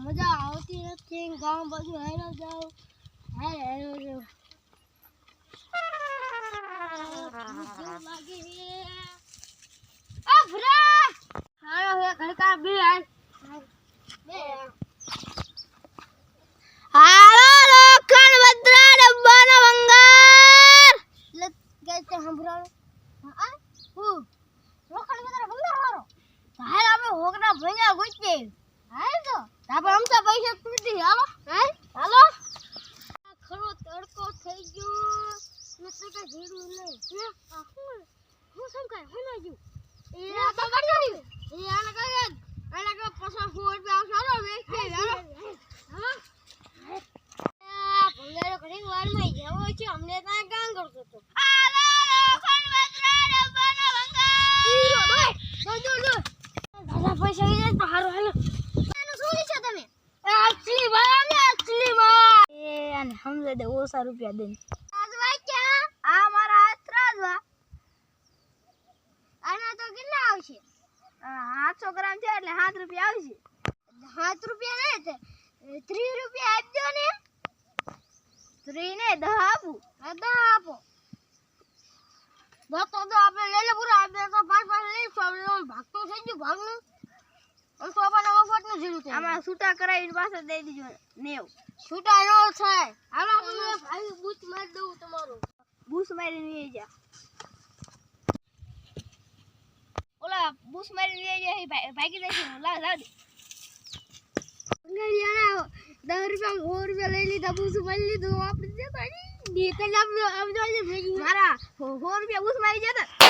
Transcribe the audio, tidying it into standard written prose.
મજા આવતી નથી ગામ બાજુ હેરો જાવ હેરો જાવ લાગે આ ભરા હાલો હે ઘરકા બે બે હાલો લોખંડ ભદ્રા ડબ્બાનો ભંગાર લત ગઈ હંભરાણો હા હું લોખંડ ભદ્રા ભંગાર હારો હાલ આપણે હોકના ભંગા ગુચે હાલ તો આપણે અમસા પૈસા પૂરી હાલો હાલો ખરો તડકો થઈ ગયો નતો કે જીડું નહીં આ હું સમ કાય હોના જો એ તો કરજો એ આના કે પછા ફોડ બે આવશો મે કે હાલો ભંગારો ઘણી વાર માં જાવો છે અમને ત્યાં કામ કરતો તો હાલો લોખંડ ભદ્રા ડબ્બાનો ભંગાર જો દાદા પૈસા લઈ જાય તો હારો હાલો આનું શું છે તમે અસલી ભાઈ અસલી માં એ અને સમજે દે ઓછા રૂપિયા દે આજવા ક્યાં આ મારા ત્રાજવા આના તો કેટલા આવશે 700 ગ્રામ છે એટલે 7 રૂપિયા આવશે 7 રૂપિયા ને 30 રૂપિયા આપજો ને 3 ને 10 આપું 10 આપો બસ તો આપણે લઈ લે પૂરા આપણે તો 5 લઈ આપણે ભાગતો થઈ ગયો ભાગનું અને તો આપણે મફત નું જીરું છે આમાં છૂટા કરાવીને પાછો દઈ દીજો 90 છૂટા નો થાય હાલો આપણે ભાઈ બૂચ મારી દઉં તમારો બૂચ મારીને લઈ જા ઓલા બૂચ મારીને લઈ જા ભાગી જશે લાવ દે અંગડિયાના 10 રૂપિયા લઈ લીધા બૂચ મારી લીધું આપણે દે તાડી દે કલા આપણે ભેગી મારા 100 રૂપિયા બૂચ મારી જતા